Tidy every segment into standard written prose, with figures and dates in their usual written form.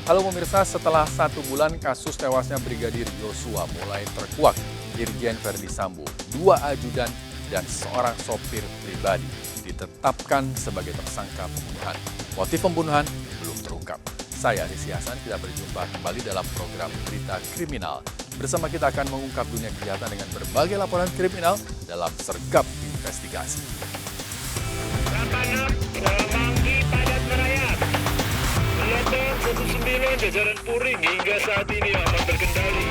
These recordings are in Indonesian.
Halo pemirsa, setelah 1 bulan kasus tewasnya Brigadir Yosua mulai terkuak, Irjen Verdi Sambo, 2 ajudan, dan seorang sopir pribadi ditetapkan sebagai tersangka pembunuhan. Motif pembunuhan belum terungkap. Saya Rizky Hasan, kita berjumpa kembali dalam program Berita Kriminal. Bersama kita akan mengungkap dunia kejahatan dengan berbagai laporan kriminal dalam Sergap Investigasi. Selatan 19 jajaran Puring hingga saat ini aman terkendali.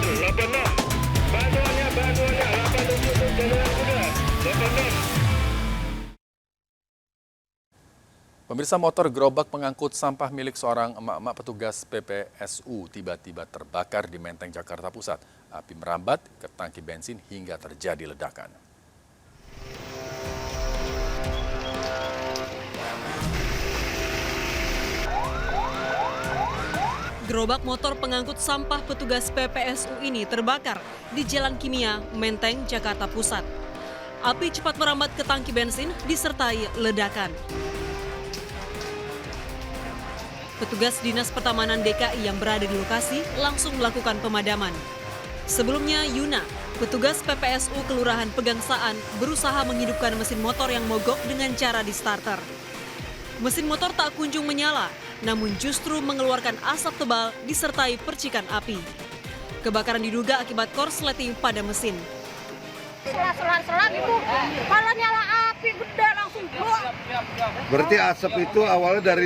86 bantuannya 87 jajaran kuda 86. Pemirsa, motor gerobak pengangkut sampah milik seorang emak-emak petugas PPSU tiba-tiba terbakar di Menteng, Jakarta Pusat. Api merambat ke tangki bensin hingga terjadi ledakan. Gerobak motor pengangkut sampah petugas PPSU ini terbakar di Jalan Kimia, Menteng, Jakarta Pusat. Api cepat merambat ke tangki bensin disertai ledakan. Petugas Dinas Pertamanan DKI yang berada di lokasi langsung melakukan pemadaman. Sebelumnya, Yuna, petugas PPSU Kelurahan Pegangsaan, berusaha menghidupkan mesin motor yang mogok dengan cara di-starter. Mesin motor tak kunjung menyala, namun justru mengeluarkan asap tebal disertai percikan api. Kebakaran diduga akibat korsleting pada mesin. Selat itu, kalau nyala api gede langsung blok. Berarti asap itu awalnya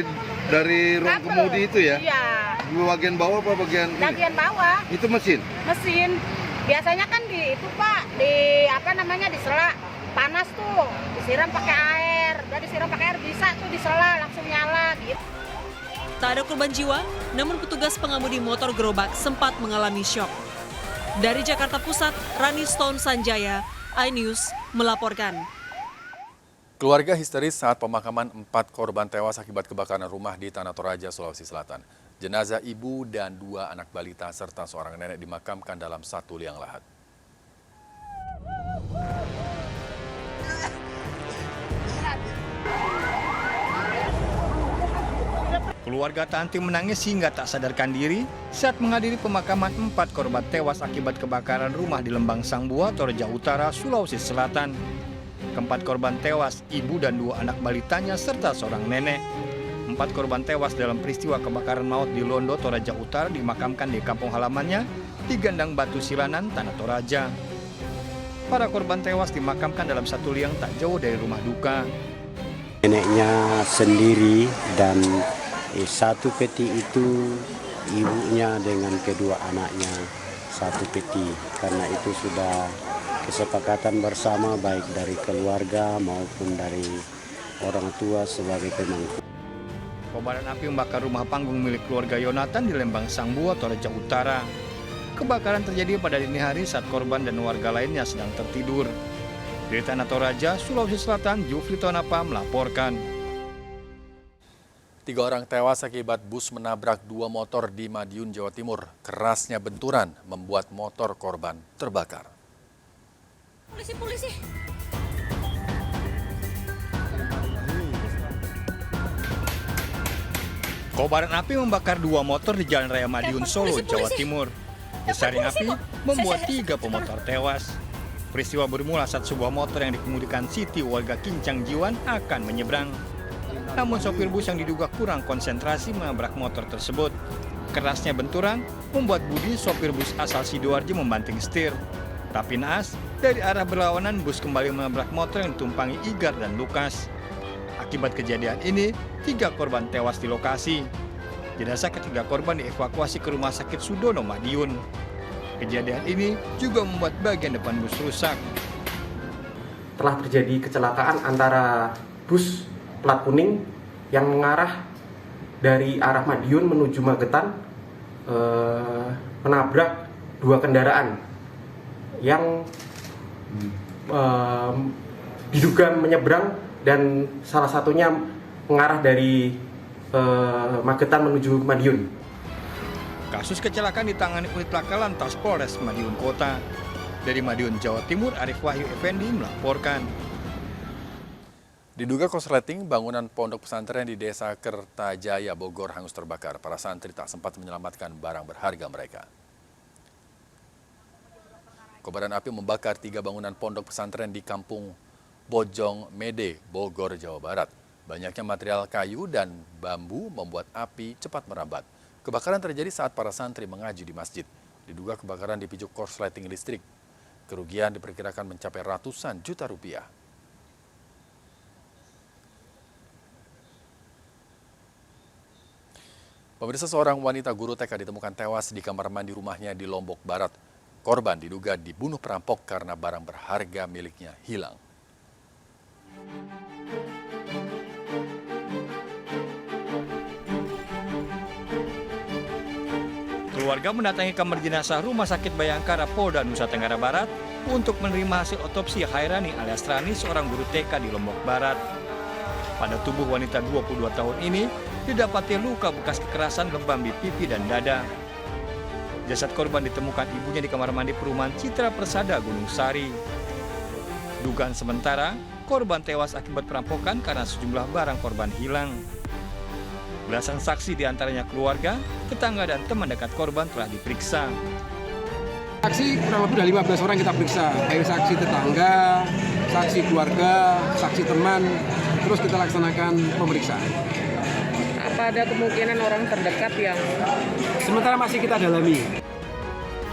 dari ruang kemudi itu ya? Iya. Bagian bawah apa bagian ini? Bagian bawah. Itu mesin? Mesin. Biasanya kan di itu Pak, disela. Panas tuh, disiram pakai air. Udah disiram pakai air bisa tuh disela langsung nyala gitu. Tak ada korban jiwa, namun petugas pengemudi motor gerobak sempat mengalami syok. Dari Jakarta Pusat, Rani Stone Sanjaya, iNews melaporkan. Keluarga histeris saat pemakaman 4 korban tewas akibat kebakaran rumah di Tanah Toraja, Sulawesi Selatan. Jenazah ibu dan 2 anak balita serta seorang nenek dimakamkan dalam 1 liang lahat. Keluarga Tanti menangis hingga tak sadarkan diri saat menghadiri pemakaman 4 korban tewas akibat kebakaran rumah di Lembang Sangbua, Toraja Utara, Sulawesi Selatan. Keempat korban tewas, ibu dan 2 anak balitanya serta seorang nenek. 4 korban tewas dalam peristiwa kebakaran maut di Londo, Toraja Utara dimakamkan di kampung halamannya di Gandang Batu Silanan, Tanah Toraja. Para korban tewas dimakamkan dalam 1 liang tak jauh dari rumah duka. Neneknya sendiri dan 1 peti itu ibunya dengan kedua anaknya 1 peti. Karena itu sudah kesepakatan bersama baik dari keluarga maupun dari orang tua sebagai pemangku. Kobaran api membakar rumah panggung milik keluarga Yonatan di Lembang Sangbua, Toraja Utara. Kebakaran terjadi pada dini hari saat korban dan warga lainnya sedang tertidur. Dari Tanah Toraja, Sulawesi Selatan, Jufri Tonapa melaporkan. 3 orang tewas akibat bus menabrak 2 motor di Madiun, Jawa Timur. Kerasnya benturan membuat motor korban terbakar. Polisi. Kobaran api membakar 2 motor di Jalan Raya Madiun, Solo, Jawa Timur. Besarnya api membuat 3 pemotor tewas. Peristiwa bermula saat sebuah motor yang dikemudikan Siti warga Kincang Jiwan akan menyeberang. Namun sopir bus yang diduga kurang konsentrasi menabrak motor tersebut. Kerasnya benturan membuat Budi, sopir bus asal Sidoarjo, membanting setir. Tapi naas, dari arah berlawanan bus kembali menabrak motor yang ditumpangi Igar dan Lukas. Akibat kejadian ini, 3 korban tewas di lokasi. Jenazah ketiga korban dievakuasi ke Rumah Sakit Sudono, Madiun. Kejadian ini juga membuat bagian depan bus rusak. Telah terjadi kecelakaan antara bus plat kuning yang mengarah dari arah Madiun menuju Magetan, menabrak 2 kendaraan yang diduga menyeberang dan salah satunya mengarah dari Magetan menuju Madiun. Kasus kecelakaan ditangani unit laka lantas Polres Madiun Kota. Dari Madiun, Jawa Timur, Arif Wahyu Effendi melaporkan. Diduga korsleting, bangunan pondok pesantren di Desa Kertajaya, Bogor hangus terbakar. Para santri tak sempat menyelamatkan barang berharga mereka. Kobaran api membakar 3 bangunan pondok pesantren di Kampung Bojong Mede, Bogor, Jawa Barat. Banyaknya material kayu dan bambu membuat api cepat merambat. Kebakaran terjadi saat para santri mengaji di masjid. Diduga kebakaran dipicu korsleting listrik. Kerugian diperkirakan mencapai ratusan juta rupiah. Pemirsa, seorang wanita guru TK ditemukan tewas di kamar mandi rumahnya di Lombok Barat. Korban diduga dibunuh perampok karena barang berharga miliknya hilang. Keluarga mendatangi kamar jenazah Rumah Sakit Bayangkara Polda Nusa Tenggara Barat untuk menerima hasil otopsi Hairani alias Rani, seorang guru TK di Lombok Barat. Pada tubuh wanita 22 tahun ini didapati luka bekas kekerasan lebam di pipi dan dada. Jasad korban ditemukan ibunya di kamar mandi perumahan Citra Persada, Gunung Sari. Dugaan sementara, korban tewas akibat perampokan karena sejumlah barang korban hilang. Belasan saksi diantaranya keluarga, tetangga, dan teman dekat korban telah diperiksa. Saksi kurang lebih dari 15 orang kita periksa, baik saksi tetangga, saksi keluarga, saksi teman, terus kita laksanakan pemeriksaan. Apa ada kemungkinan orang terdekat yang Sementara masih kita dalami.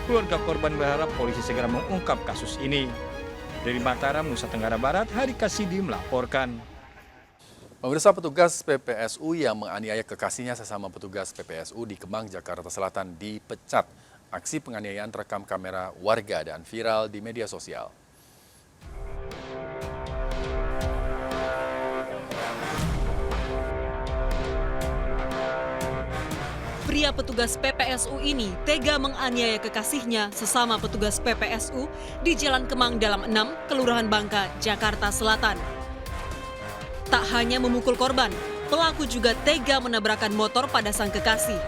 Keluarga korban berharap polisi segera mengungkap kasus ini. Dari Mataram, Nusa Tenggara Barat, Hari Kasidi melaporkan. Pemirsa, petugas PPSU yang menganiaya kekasihnya sesama petugas PPSU di Kemang, Jakarta Selatan dipecat. Aksi penganiayaan terekam kamera warga dan viral di media sosial. Pria petugas PPSU ini tega menganiaya kekasihnya sesama petugas PPSU di Jalan Kemang Dalam 6, Kelurahan Bangka, Jakarta Selatan. Tak hanya memukul korban, pelaku juga tega menabrakan motor pada sang kekasih.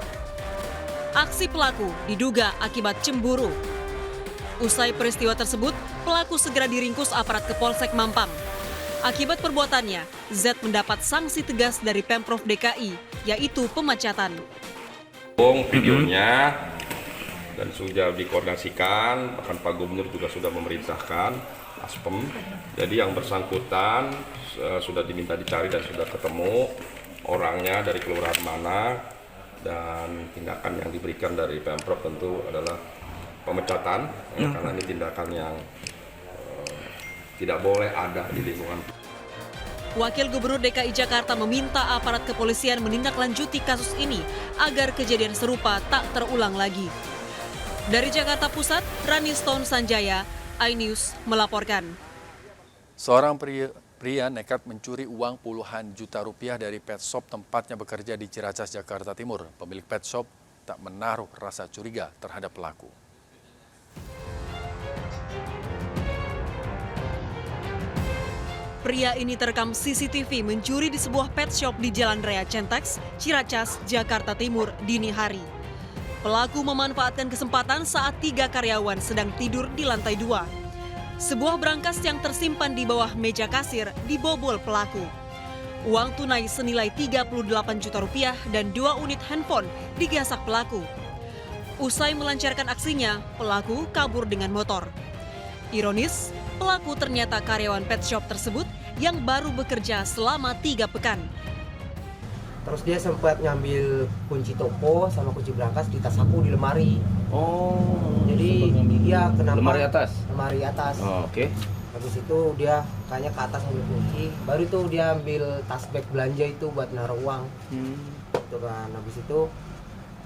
Aksi pelaku diduga akibat cemburu. Usai peristiwa tersebut, pelaku segera diringkus aparat Kepolsek Mampang. Akibat perbuatannya, Z mendapat sanksi tegas dari Pemprov DKI, yaitu pemecatan. Videonya dan sudah dikoordinasikan, bahkan Pak Gubernur juga sudah memerintahkan Aspem. Jadi yang bersangkutan sudah diminta dicari dan sudah ketemu orangnya dari kelurahan mana, dan tindakan yang diberikan dari Pemprov tentu adalah pemecatan, karena ini tindakan yang tidak boleh ada di lingkungan. Wakil Gubernur DKI Jakarta meminta aparat kepolisian menindaklanjuti kasus ini agar kejadian serupa tak terulang lagi. Dari Jakarta Pusat, Rani Stone Sanjaya, iNews melaporkan. Seorang pria nekat mencuri uang puluhan juta rupiah dari pet shop tempatnya bekerja di Ciracas, Jakarta Timur. Pemilik pet shop tak menaruh rasa curiga terhadap pelaku. Pria ini terekam CCTV mencuri di sebuah pet shop di Jalan Raya Centex, Ciracas, Jakarta Timur, dini hari. Pelaku memanfaatkan kesempatan saat 3 karyawan sedang tidur di lantai 2. Sebuah brankas yang tersimpan di bawah meja kasir dibobol pelaku. Uang tunai senilai 38 juta rupiah dan 2 unit handphone digasak pelaku. Usai melancarkan aksinya, pelaku kabur dengan motor. Ironis, pelaku ternyata karyawan pet shop tersebut yang baru bekerja selama 3 pekan. Terus dia sempat ngambil kunci toko sama kunci brankas di tas aku di lemari. Oh, jadi dia kenapa? Lemari atas? Lemari atas. Oh, oke. Habis itu dia kayaknya ke atas ngambil kunci. Baru itu dia ambil tas bag belanja itu buat naruh uang. Itu kan. Habis itu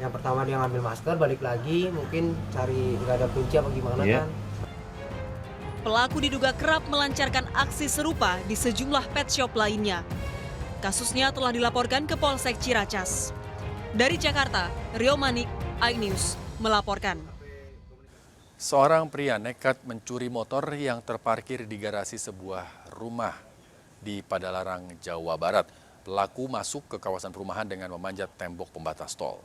yang pertama dia ngambil masker, balik lagi mungkin cari nggak ada kunci apa gimana kan. Pelaku diduga kerap melancarkan aksi serupa di sejumlah pet shop lainnya. Kasusnya telah dilaporkan ke Polsek Ciracas. Dari Jakarta, Rio Manik, iNews melaporkan. Seorang pria nekat mencuri motor yang terparkir di garasi sebuah rumah di Padalarang, Jawa Barat. Pelaku masuk ke kawasan perumahan dengan memanjat tembok pembatas tol.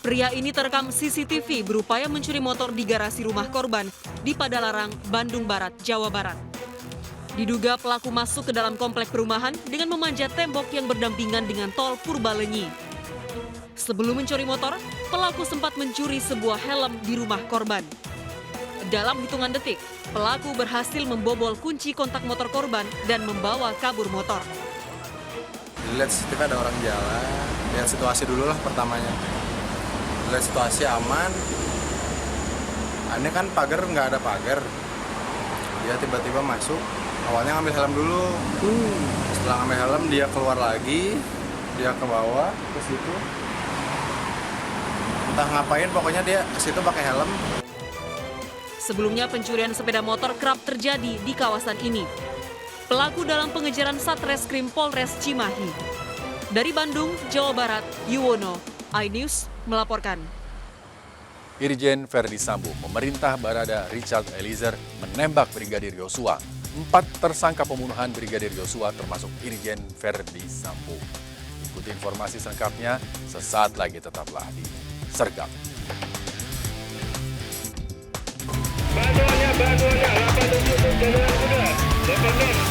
Pria ini terekam CCTV berupaya mencuri motor di garasi rumah korban di Padalarang, Bandung Barat, Jawa Barat. Diduga pelaku masuk ke dalam komplek perumahan dengan memanjat tembok yang berdampingan dengan tol Purbalenyi. Sebelum mencuri motor, pelaku sempat mencuri sebuah helm di rumah korban. Dalam hitungan detik, pelaku berhasil membobol kunci kontak motor korban dan membawa kabur motor. Lihat CCTV ada orang jalan, lihat situasi dulu lah pertamanya. Lihat situasi aman. Ini kan pagar nggak ada pagar. Dia tiba-tiba masuk. Awalnya ngambil helm dulu. Setelah ngambil helm dia keluar lagi, dia ke bawah ke situ. Entah ngapain, pokoknya dia ke situ pakai helm. Sebelumnya pencurian sepeda motor kerap terjadi di kawasan ini. Pelaku dalam pengejaran Satreskrim Polres Cimahi. Dari Bandung, Jawa Barat, Yuwono, iNews melaporkan. Irjen Verdi Sambo memerintah Barada Richard Eliezer menembak Brigadir Yosua. 4 tersangka pembunuhan Brigadir Yosua termasuk Irjen Verdi Sambo. Ikuti informasi selengkapnya sesaat lagi, tetaplah di Sergap. Bantuannya, 87 Jalan Kuda, 86.